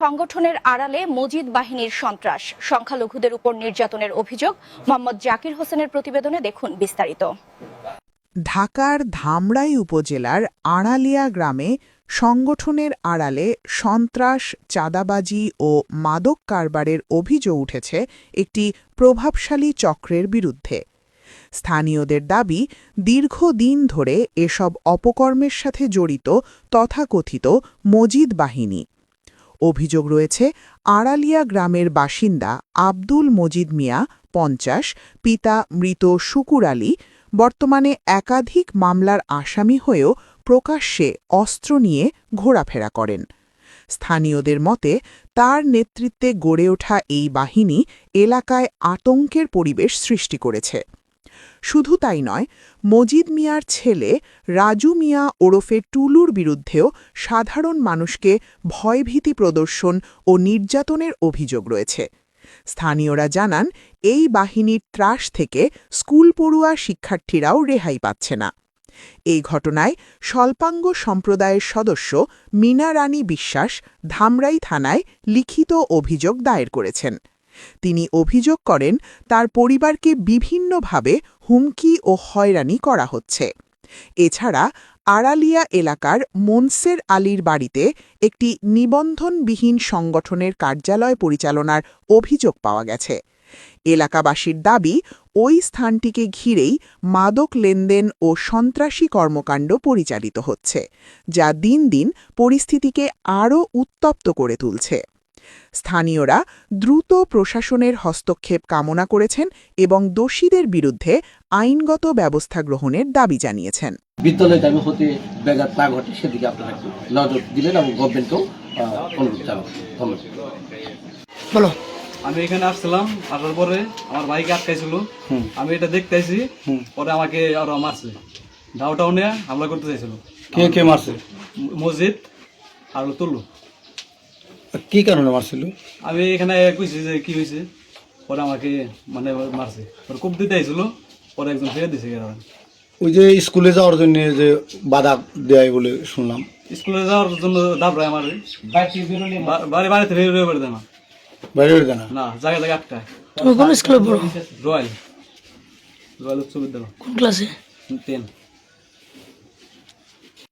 সংগঠনের আড়ালে মজিদ বাহিনীর সন্ত্রাস, সংখ্যালঘুদের উপর নির্যাতনের অভিযোগ। মোহাম্মদ জাকির হোসেনের প্রতিবেদনে দেখুন বিস্তারিত। ঢাকার ধামরাই উপজেলার আড়ালিয়া গ্রামে সংগঠনের আড়ালে সন্ত্রাস, চাঁদাবাজি ও মাদক কারবারের অভিযোগ উঠেছে একটি প্রভাবশালী চক্রের বিরুদ্ধে। স্থানীয়দের দাবি, দীর্ঘদিন ধরে এসব অপকর্মের সাথে জড়িত তথাকথিত মজিদ বাহিনী। অভিযোগ রয়েছে আড়ালিয়া গ্রামের বাসিন্দা আব্দুল মজিদ মিয়া ৫০, পিতা মৃত শুকুর আলী, বর্তমানে একাধিক মামলার আসামি হয়েও প্রকাশ্যে অস্ত্র নিয়ে ঘোরাফেরা করেন। স্থানীয়দের মতে, তার নেতৃত্বে গড়ে ওঠা এই বাহিনী এলাকায় আতঙ্কের পরিবেশ সৃষ্টি করেছে। শুধু তাই নয়, মজিদ মিয়ার ছেলে রাজু মিয়া ওরফে টুলুর বিরুদ্ধেও সাধারণ মানুষকে ভয়ভীতি প্রদর্শন ও নির্যাতনের অভিযোগ রয়েছে। স্থানীয়রা জানান, এই বাহিনীর ত্রাস থেকে স্কুল পড়ুয়া শিক্ষার্থীরাও রেহাই পাচ্ছে না। এই ঘটনায় স্বল্পাঙ্গ সম্প্রদায়ের সদস্য মিনা রানী বিশ্বাস ধামরাই থানায় লিখিত অভিযোগ দায়ের করেছেন। তিনি অভিযোগ করেন, তার পরিবারকে বিভিন্নভাবে হুমকি ও হয়রানি করা হচ্ছে। এছাড়া আড়ালিয়া এলাকার মনসের আলীর বাড়িতে একটি নিবন্ধনবিহীন সংগঠনের কার্যালয় পরিচালনার অভিযোগ পাওয়া গেছে। এলাকাবাসীর দাবি, ওই স্থানটিকে ঘিরেই মাদক লেনদেন ও সন্ত্রাসী কর্মকাণ্ড পরিচালিত হচ্ছে, যা দিন দিন পরিস্থিতিকে আরও উত্তপ্ত করে তুলছে। স্থানীয়রা দ্রুত প্রশাসনের হস্তক্ষেপ কামনা করেছেন এবং দোষীদের বিরুদ্ধে আইনগত ব্যবস্থা গ্রহণের দাবি জানিয়েছেন। বিদ্যালয়ে দাবি হতে ব্যাঘাত না ঘটে সেদিকে আপনারা একটু নজর দিলেন এবং গভর্নমেন্টকেও অনুরোধ জানাবেন। বলো। আমি এখানে আসছিলাম, আসার পরে আমার ভাইকে আটকাইছিল, আমি এটা দেখতে আইছি, পরে আমাকে আরো মারছে, ধাওটাও নিয়ে হামলা করতে চাইছিল। কে কে মারছে? মসজিদ আর তুলু। কি কারণে মারছিল? আমি এখানে কইছি যে কি হয়েছে, পরে আমাকে মানে মারছে, পরে কূপ দিতে আইছিল, পরে একজন ফেলে দিছে। ওই যে স্কুলে যাওয়ার জন্য যে বাধা দেয় বলে শুনলাম। স্কুলে যাওয়ার জন্য দাবড়ায় আমার বাড়িতে বেরোয় বেড়ে দেয় না, বাইরে বেরোতে না, না জায়গা জায়গা আটকায়। তুমি কোন স্কুলে পড়ো? রয়্যাল উচ্চ বিদ্যালয়। কোন ক্লাসে? 10।